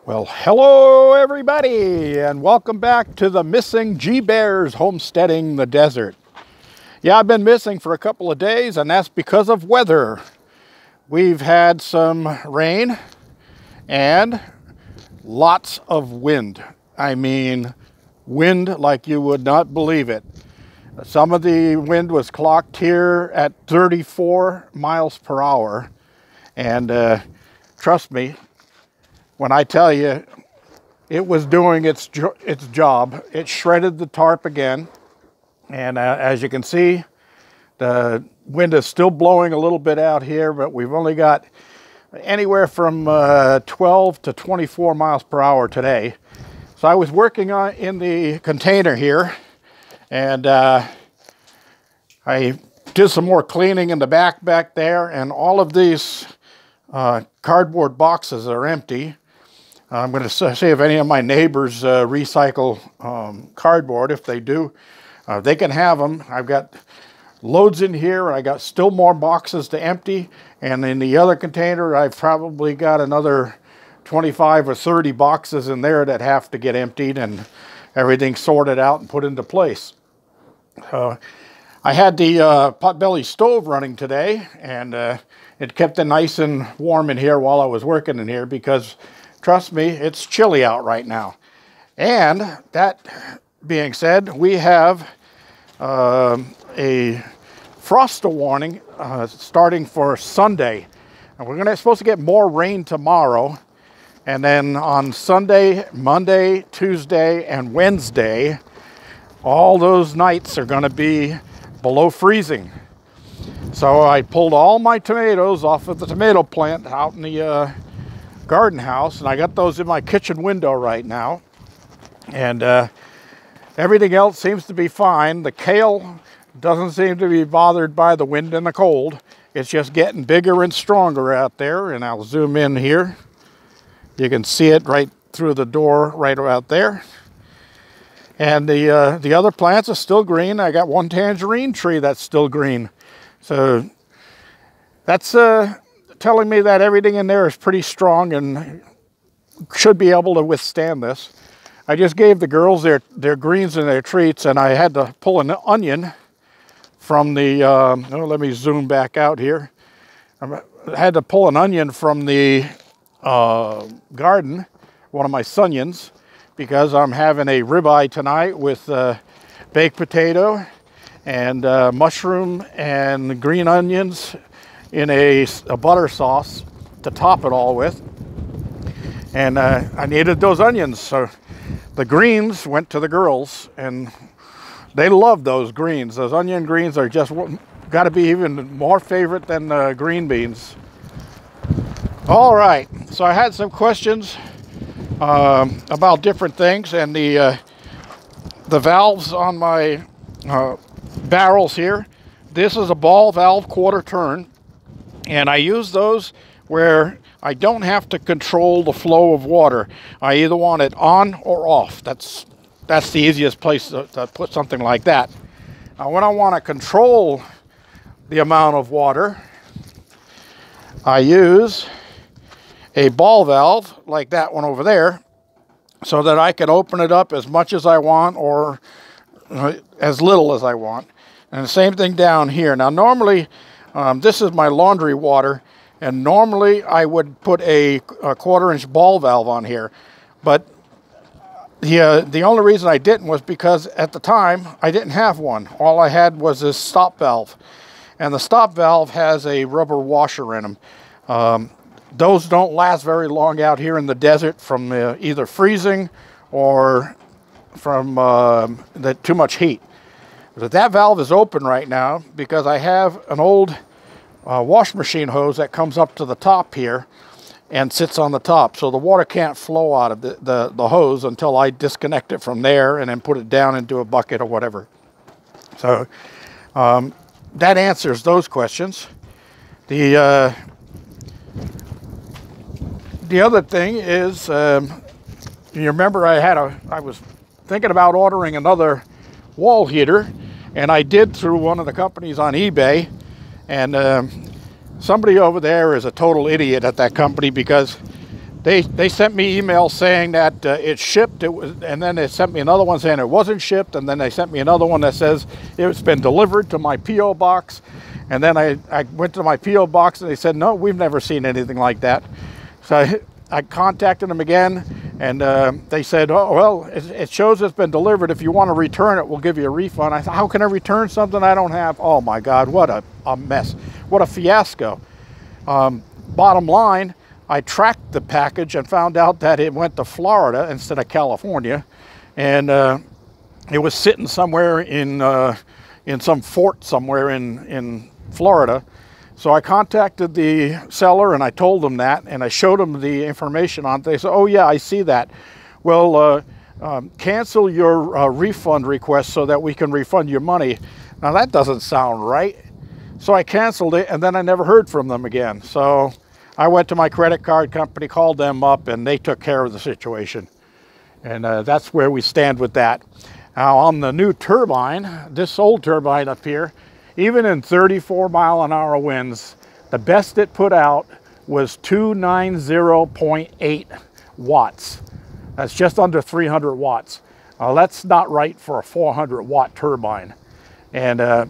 Well, hello everybody, and welcome back to the Missing G-Bears Homesteading the Desert. Yeah, I've been missing for a couple of days, and that's because of weather. We've had some rain and lots of wind. I mean, wind like you would not believe it. Some of the wind was clocked here at 34 miles per hour, and trust me, when I tell you it was doing its job. It shredded the tarp again, and as you can see, the wind is still blowing a little bit out here, but we've only got anywhere from 12 to 24 miles per hour today. So I was working in the container here, and I did some more cleaning in the back there, and all of these cardboard boxes are empty. I'm going to see if any of my neighbors recycle cardboard. If they do, they can have them. I've got loads in here. I got still more boxes to empty. And in the other container, I've probably got another 25 or 30 boxes in there that have to get emptied and everything sorted out and put into place. I had the potbelly stove running today, and it kept it nice and warm in here while I was working in here because, trust me, it's chilly out right now. And that being said, we have a frost warning starting for Sunday. And we're supposed to get more rain tomorrow. And then on Sunday, Monday, Tuesday, and Wednesday, all those nights are going to be below freezing. So I pulled all my tomatoes off of the tomato plant out in the garden house, and I got those in my kitchen window right now, and everything else seems to be fine. The kale doesn't seem to be bothered by the wind and the cold. It's just getting bigger and stronger out there, and I'll zoom in here. You can see it right through the door right out there. And the other plants are still green. I got one tangerine tree that's still green, so that's telling me that everything in there is pretty strong and should be able to withstand this. I just gave the girls their greens and their treats, and I had to pull an onion from the, let me zoom back out here. I had to pull an onion from the garden, one of my sunions, because I'm having a ribeye tonight with baked potato and mushroom and green onions in a butter sauce to top it all with. And I needed those onions, so the greens went to the girls, and they love those greens. Those onion greens are just got to be even more favorite than green beans. All right, so I had some questions about different things, and the valves on my barrels here. This is a ball valve quarter turn, and I use those where I don't have to control the flow of water. I either want it on or off. That's the easiest place to put something like that. Now, when I want to control the amount of water, I use a ball valve like that one over there, so that I can open it up as much as I want or as little as I want. And the same thing down here. Now, normally, this is my laundry water, and normally I would put a quarter-inch ball valve on here. But the only reason I didn't was because at the time I didn't have one. All I had was this stop valve. And the stop valve has a rubber washer in them. Those don't last very long out here in the desert from either freezing or from too much heat. But that valve is open right now because I have an old wash machine hose that comes up to the top here and sits on the top. So the water can't flow out of the hose until I disconnect it from there and then put it down into a bucket or whatever. So that answers those questions. The other thing is, you remember I was thinking about ordering another wall heater, and I did through one of the companies on eBay, and somebody over there is a total idiot at that company because They sent me emails saying that it shipped, and then they sent me another one saying it wasn't shipped, and then they sent me another one that says it's been delivered to my P.O. box. And then I went to my P.O. box and they said, no, we've never seen anything like that. So I contacted them again, and they said, oh, well, it shows it's been delivered. If you want to return it, we'll give you a refund. I said, how can I return something I don't have? Oh my God, what a mess. What a fiasco. Bottom line, I tracked the package and found out that it went to Florida instead of California. And it was sitting somewhere in some fort somewhere in Florida. So I contacted the seller and I told them that, and I showed them the information on it. They said, oh yeah, I see that. Well, cancel your refund request so that we can refund your money. Now that doesn't sound right. So I canceled it, and then I never heard from them again. So I went to my credit card company, called them up, and they took care of the situation. And that's where we stand with that. Now on the new turbine, this old turbine up here, even in 34-mile-an-hour winds, the best it put out was 290.8 watts. That's just under 300 watts. That's not right for a 400-watt turbine. And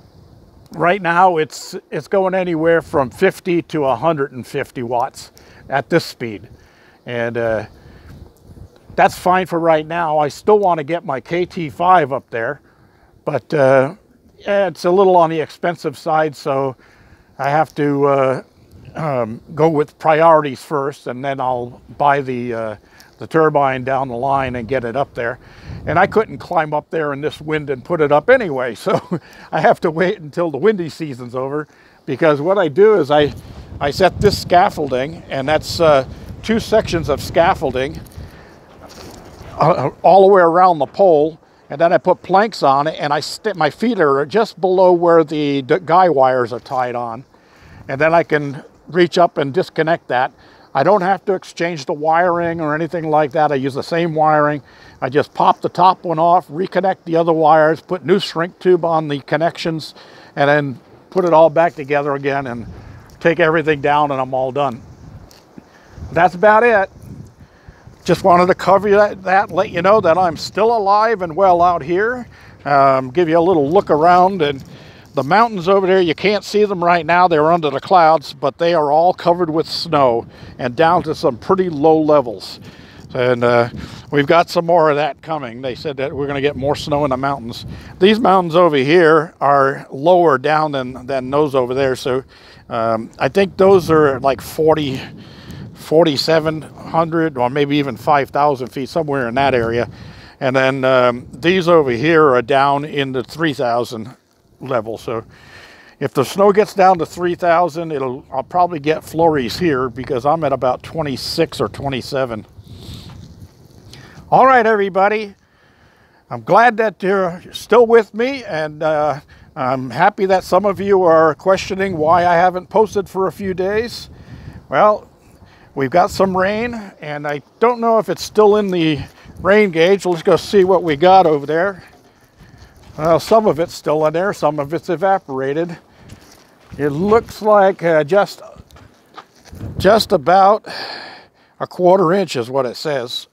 right now it's going anywhere from 50 to 150 watts at this speed. And that's fine for right now. I still want to get my KT5 up there, but it's a little on the expensive side, so I have to go with priorities first, and then I'll buy the turbine down the line and get it up there. And I couldn't climb up there in this wind and put it up anyway, so I have to wait until the windy season's over, because what I do is I set this scaffolding, and that's 2 sections of scaffolding all the way around the pole, and then I put planks on it, and my feet are just below where the guy wires are tied on, and then I can reach up and disconnect that. I don't have to exchange the wiring or anything like that. I use the same wiring. I just pop the top one off, reconnect the other wires, put new shrink tube on the connections, and then put it all back together again and take everything down, and I'm all done. That's about it. Just wanted to cover that, let you know that I'm still alive and well out here. Give you a little look around, and the mountains over there, you can't see them right now. They're under the clouds, but they are all covered with snow and down to some pretty low levels. And we've got some more of that coming. They said that we're going to get more snow in the mountains. These mountains over here are lower down than those over there. So I think those are like 4,700 or maybe even 5,000 feet, somewhere in that area. And then these over here are down in the 3,000 level. So if the snow gets down to 3,000, I'll probably get flurries here, because I'm at about 26 or 27. All right, everybody. I'm glad that you're still with me, and I'm happy that some of you are questioning why I haven't posted for a few days. Well, we've got some rain, and I don't know if it's still in the rain gauge. Let's go see what we got over there. Well, some of it's still in there, some of it's evaporated. It looks like just about a 1/4 inch is what it says.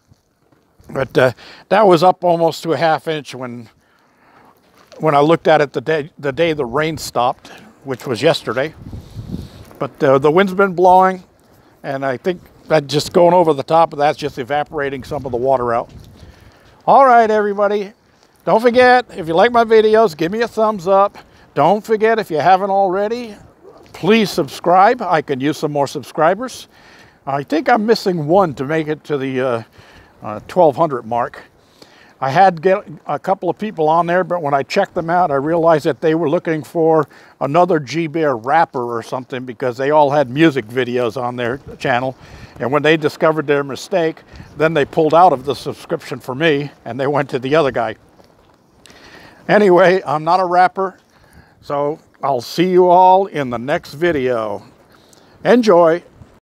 But that was up almost to a 1/2 inch when I looked at it the day the rain stopped, which was yesterday. But the wind's been blowing, and I think that just going over the top of that's just evaporating some of the water out. All right, everybody. Don't forget, if you like my videos, give me a thumbs up. Don't forget, if you haven't already, please subscribe. I can use some more subscribers. I think I'm missing one to make it to the 1,200 mark. I had get a couple of people on there, but when I checked them out, I realized that they were looking for another G-Bear rapper or something, because they all had music videos on their channel. And when they discovered their mistake, then they pulled out of the subscription for me, and they went to the other guy. Anyway, I'm not a rapper, so I'll see you all in the next video. Enjoy.